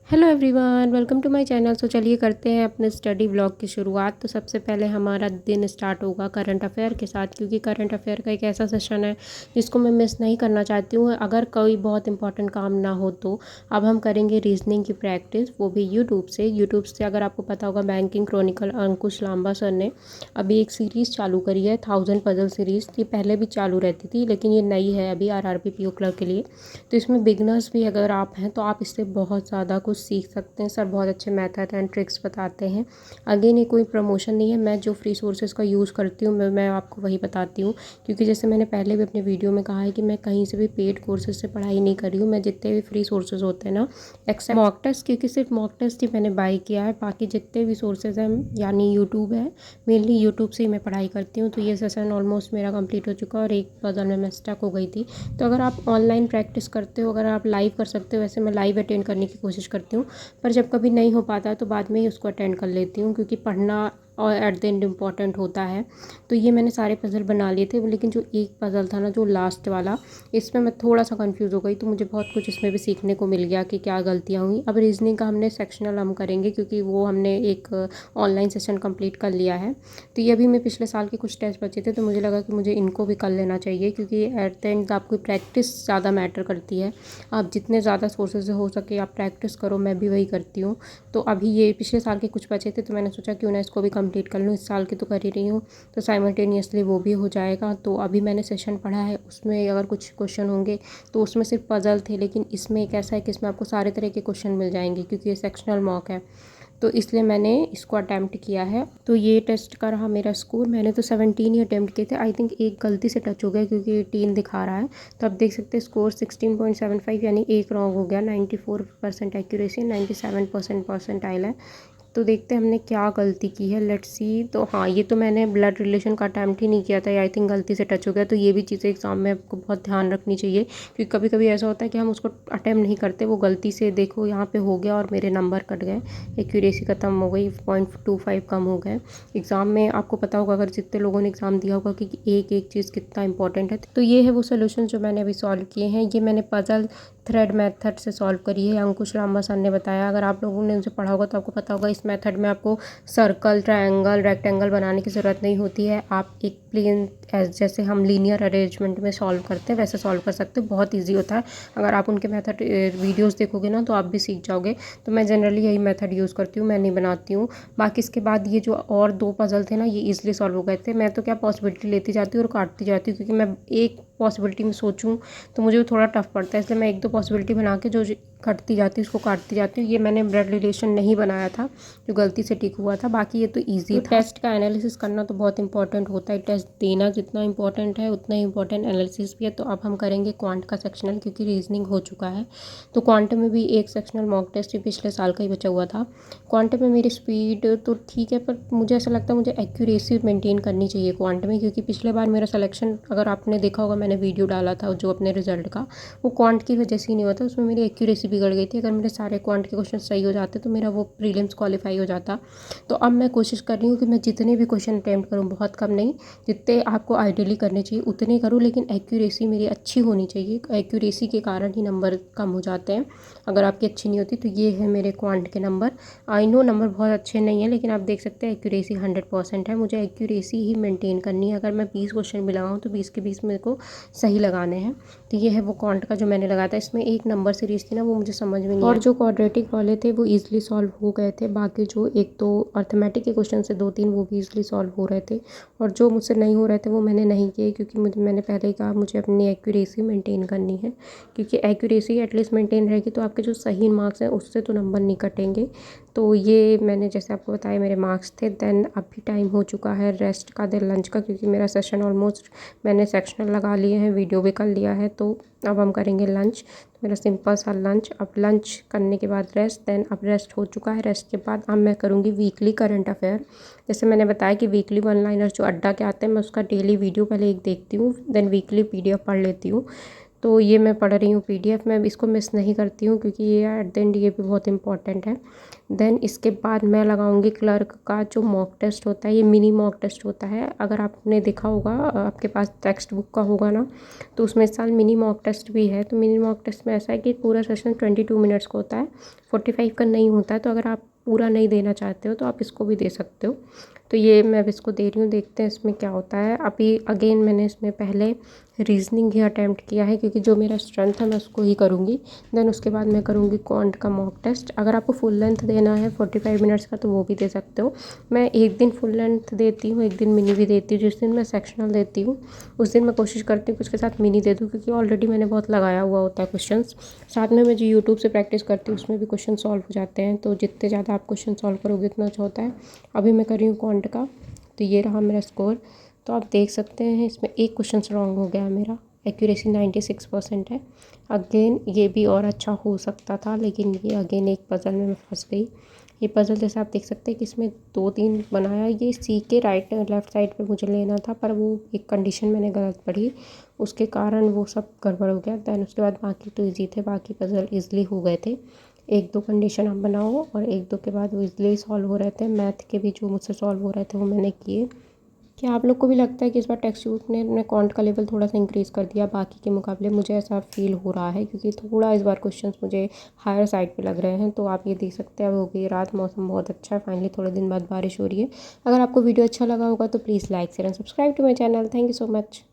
Hello everyone, welcome to my channel. So चलिए करते हैं अपने स्टडी व्लॉग की शुरुआत। तो सबसे पहले हमारा दिन स्टार्ट होगा करंट अफेयर के साथ, क्योंकि करंट अफेयर का एक ऐसा सेशन है जिसको मैं मिस नहीं करना चाहती हूँ। अगर कोई बहुत इंपॉर्टेंट काम ना हो तो अब हम करेंगे रीजनिंग की प्रैक्टिस, वो भी यूट्यूब से। अगर आपको पता होगा, बैंकिंग क्रॉनिकल अंकुश लांबा सर ने अभी एक सीरीज़ चालू करी है, 1000 पजल सीरीज़। ये पहले भी चालू रहती थी, लेकिन ये नई है अभी RRB PO क्लर्क के लिए। तो इसमें बिगनर्स भी अगर आप हैं तो आप इससे बहुत ज़्यादा कुछ सीख सकते हैं। सर बहुत अच्छे मेथड एंड ट्रिक्स बताते हैं। अगेन ये कोई प्रमोशन नहीं है, मैं जो फ्री सोर्सेज का यूज़ करती हूँ मैं आपको वही बताती हूँ। क्योंकि जैसे मैंने पहले भी अपने वीडियो में कहा है कि मैं कहीं से भी पेड कोर्सेज से पढ़ाई नहीं कर रही हूँ। मैं जितने भी फ्री सोर्सेज होते हैं ना, एक्सेप्ट मॉक टेस्ट, क्योंकि सिर्फ मॉक टेस्ट ही मैंने बाई किया है, बाकी जितने भी सोर्सेज हैं यानी यूट्यूब है, मेनली यूट्यूब से ही मैं पढ़ाई करती हूँ। तो ये सेशन ऑलमोस्ट मेरा कंप्लीट हो चुका और एक पजल में मैं स्टक हो गई थी। तो अगर आप ऑनलाइन प्रैक्टिस करते हो, अगर आप लाइव कर सकते हो, वैसे मैं लाइव अटेंड करने की कोशिश करती हूँ, पर जब कभी नहीं हो पाता है तो बाद में ही उसको अटेंड कर लेती हूँ, क्योंकि पढ़ना और एट द एंड इम्पॉर्टेंट होता है। तो ये मैंने सारे पज़ल बना लिए थे, लेकिन जो एक पज़ल था ना, जो लास्ट वाला, इसमें मैं थोड़ा सा कंफ्यूज हो गई। तो मुझे बहुत कुछ इसमें भी सीखने को मिल गया कि क्या गलतियाँ हुई। अब रीजनिंग का हमने सेक्शनल हम करेंगे, क्योंकि वो हमने एक ऑनलाइन सेशन कंप्लीट कर लिया है। तो ये अभी मैं पिछले साल के कुछ टेस्ट बचे थे, तो मुझे लगा कि मुझे इनको भी कर लेना चाहिए, क्योंकि एट द एंड आपकी प्रैक्टिस ज़्यादा मैटर करती है। आप जितने ज़्यादा सोर्सेज से हो सके आप प्रैक्टिस करो, मैं भी वही करती हूँ। तो अभी ये पिछले साल के कुछ बचे थे, तो मैंने सोचा क्यों ना इसको भी कंप्लीट कर लूँ, इस साल की तो कर ही रही हूँ, तो साइमल्टेनियसली वो भी हो जाएगा। तो अभी मैंने सेशन पढ़ा है, उसमें अगर कुछ क्वेश्चन होंगे तो उसमें सिर्फ पजल थे, लेकिन इसमें एक ऐसा है कि इसमें आपको सारे तरह के क्वेश्चन मिल जाएंगे, क्योंकि ये सेक्शनल मॉक है। तो इसलिए मैंने इसको अटैम्प्ट किया है। तो ये टेस्ट का रहा मेरा स्कोर। मैंने तो 17 ही अटैम्प्ट किए थे। आई थिंक एक गलती से टच हो गया, क्योंकि 18 दिखा रहा है। तो आप देख सकते हैं स्कोर 16.75, यानी एक रॉन्ग हो गया। 94% एक्यूरेसी, 97% परसेंटाइल है। तो देखते हैं हमने क्या गलती की है, लेट्स सी। तो हाँ, ये तो मैंने ब्लड रिलेशन का अटैम्प्ट ही नहीं किया था, आई थिंक गलती से टच हो गया। तो ये भी चीज़ें एग्जाम में आपको बहुत ध्यान रखनी चाहिए, क्योंकि कभी कभी ऐसा होता है कि हम उसको अटैम्प्ट नहीं करते, वो गलती से देखो यहाँ पे हो गया और मेरे नंबर कट गए, एक्यूरेसी खत्म हो गई, 0.25 कम हो गए। एग्ज़ाम में आपको पता होगा, अगर जितने लोगों ने एग्ज़ाम दिया होगा, कि एक एक चीज़ कितना इंपॉर्टेंट है। तो ये है वो सोल्यूशन जो मैंने अभी सॉल्व किए हैं। ये मैंने पजल थ्रेड मेथड से सॉल्व करी है, अंकुश लांबा सर ने बताया। अगर आप लोगों ने उनसे पढ़ा होगा तो आपको पता होगा, इस मेथड में आपको सर्कल, ट्रायंगल, रेक्टेंगल बनाने की ज़रूरत नहीं होती है। आप एक प्लेन, जैसे हम लीनियर अरेंजमेंट में सॉल्व करते हैं वैसे सॉल्व कर सकते हो, बहुत ईजी होता है। अगर आप उनके मेथड वीडियोस देखोगे ना, तो आप भी सीख जाओगे। तो मैं जनरली यही मेथड यूज़ करती हूँ, मैं नहीं बनाती हूँ। बाकी इसके बाद ये जो और दो पजल थे ना, ये ईजिली सॉल्व हो गए थे। मैं तो क्या पॉसिबिलिटी लेती जाती हूँ और काटती जाती हूँ, क्योंकि मैं एक पॉसिबिलिटी में सोचूं तो मुझे थोड़ा टफ पड़ता है, इसलिए मैं एक दो पॉसिबिलिटी बना के जो कटती जाती है उसको काटती जाती हूँ। ये मैंने ब्लड रिलेशन नहीं बनाया था, जो गलती से टिक हुआ था, बाकी ये तो ईजी था। टेस्ट का एनालिसिस करना तो बहुत इंपॉर्टेंट होता है, टेस्ट देना जितना इंपॉर्टेंट है उतना ही इंपॉर्टेंट एनालिसिस भी है। तो अब हम करेंगे क्वांट का सेक्शनल, क्योंकि रीजनिंग हो चुका है। तो क्वांट में भी एक सेक्शनल मॉक टेस्ट ही पिछले साल का ही बचा हुआ था। क्वांट में मेरी स्पीड तो ठीक है, पर मुझे ऐसा लगता है मुझे एक्यूरेसी मेंटेन करनी चाहिए क्वांट में, क्योंकि पिछले बार मेरा सिलेक्शन, अगर आपने देखा होगा, मैंने वीडियो डाला था जो अपने रिजल्ट का, वो क्वांट की वजह से ही नहीं हुआ था, उसमें मेरी एक्यूरेसी बिगड़ गई थी। अगर मेरे सारे क्वांट के क्वेश्चन सही हो जाते तो मेरा वो प्रीलिम्स क्वालिफाई हो जाता। तो अब मैं कोशिश कर रही हूँ कि मैं जितने भी क्वेश्चन अटैम्प्ट करूँ, बहुत कम नहीं, जितने आपको आइडियली करने चाहिए उतने करूँ, लेकिन एक्यूरेसी मेरी अच्छी होनी चाहिए। एक्यूरेसी के कारण ही नंबर कम हो जाते हैं, अगर आपकी अच्छी नहीं होती। तो ये है मेरे क्वांट के नंबर। आई नो नंबर बहुत अच्छे नहीं है, लेकिन आप देख सकते हैं एक्यूरेसी 100% है। मुझे एक्यूरेसी ही मेंटेन करनी है। अगर मैं 20 क्वेश्चन भी लगाऊँ तो 20 के 20 मेरे को सही लगाने हैं। तो ये है वो क्वांट का जो मैंने लगाया था। इसमें एक नंबर सीरीज थी ना, वो मुझे समझ में नहीं आई, और जो क्वाड्रेटिक वाले थे वो ईजिली सॉल्व हो गए थे। बाकी जो एक तो अर्थमेटिक के क्वेश्चन से दो तीन वो भी ईजिली सॉल्व हो रहे थे, और जो मुझसे नहीं हो रहे थे वो मैंने नहीं किए, क्योंकि मैंने पहले ही कहा मुझे अपनी एक्यूरेसी मेंटेन करनी है। क्योंकि एक्यूरेसी एटलीस्ट मेंटेन रहेगी तो आपके जो सही मार्क्स हैं उससे तो नंबर नहीं कटेंगे। तो ये मैंने जैसे आपको बताया मेरे मार्क्स थे। देन अभी टाइम हो चुका है रेस्ट का, देन लंच का, क्योंकि मेरा सेशन ऑलमोस्ट, मैंने सेक्शनल लगा लिए हैं, वीडियो भी कर लिया है। तो अब हम करेंगे लंच। तो मेरा सिंपल सा लंच। अब लंच करने के बाद रेस्ट, देन अब रेस्ट हो चुका है। रेस्ट के बाद अब मैं करूँगी वीकली करंट अफेयर। जैसे मैंने बताया कि वीकली वन लाइनर जो अड्डा के आते हैं, मैं उसका डेली वीडियो पहले एक देखती हूँ, देन वीकली PDF पढ़ लेती हूँ। तो ये मैं पढ़ रही हूँ PDF में, इसको मिस नहीं करती हूँ क्योंकि ये एट द एंड ये भी बहुत इंपॉर्टेंट है। देन इसके बाद मैं लगाऊंगी क्लर्क का जो मॉक टेस्ट होता है, ये मिनी मॉक टेस्ट होता है। अगर आपने देखा होगा, आपके पास टेक्स्ट बुक का होगा ना, तो उसमें इस साल मिनी मॉक टेस्ट भी है। तो मिनी मॉक टेस्ट में ऐसा है कि पूरा सेशन 22 मिनट्स का होता है, 45 का नहीं होता है। तो अगर आप पूरा नहीं देना चाहते हो तो आप इसको भी दे सकते हो। तो ये मैं अब इसको दे रही हूँ, देखते हैं इसमें क्या होता है। अभी अगेन मैंने इसमें पहले रीजनिंग ही अटैम्प्ट किया है क्योंकि जो मेरा स्ट्रेंथ है मैं उसको ही करूँगी। देन उसके बाद मैं करूँगी क्वांट का मॉक टेस्ट। अगर आपको फुल लेंथ देना है 45 मिनट्स का तो वो भी दे सकते हो। मैं एक दिन फुल लेंथ देती हूँ, एक दिन मिनी भी देती हूँ। जिस दिन मैं सेक्शनल देती हूँ उस दिन मैं कोशिश करती हूँ कि उसके साथ मिनी दे दूँ, क्योंकि ऑलरेडी मैंने बहुत लगाया हुआ होता है क्वेश्चन। साथ में मैं जो यूट्यूब से प्रैक्टिस करती हूँ उसमें भी क्वेश्चन सॉल्व हो जाते हैं। तो जितने ज़्यादा आप क्वेश्चन सॉल्व करोगे उतना अच्छा होता है। अभी मैं कर रही हूँ क्वांट का, तो ये रहा मेरा स्कोर। तो आप देख सकते हैं इसमें एक क्वेश्चन रॉन्ग हो गया मेरा, एक्यूरेसी 96% है। अगेन ये भी और अच्छा हो सकता था, लेकिन ये अगेन एक पज़ल में मैं फंस गई। ये पज़ल जैसे आप देख सकते हैं कि इसमें 2-3 बनाया, ये सी के राइट लेफ़्ट साइड पे मुझे लेना था, पर वो एक कंडीशन मैंने गलत पढ़ी, उसके कारण वो सब गड़बड़ हो गया। दैन उसके बाद बाकी तो ईजी थे, बाकी पज़ल ईज़िली हो गए थे। 1-2 कंडीशन आप बनाओ और 1-2 के बाद वो ईज़िली सॉल्व हो रहे थे। मैथ के भी जो मुझसे सॉल्व हो रहे थे वो मैंने किए। क्या आप लोग को भी लगता है कि इस बार टेक्स्ट बुक ने अपने क्वांट का लेवल थोड़ा सा इंक्रीज़ कर दिया बाकी के मुकाबले? मुझे ऐसा फील हो रहा है क्योंकि थोड़ा इस बार क्वेश्चंस मुझे हायर साइड पे लग रहे हैं। तो आप ये देख सकते हैं, अब हो गई रात, मौसम बहुत अच्छा है, फाइनली थोड़े दिन बाद बारिश हो रही है। अगर आपको वीडियो अच्छा लगा होगा तो please like share and subscribe to my channel. Thank you so much.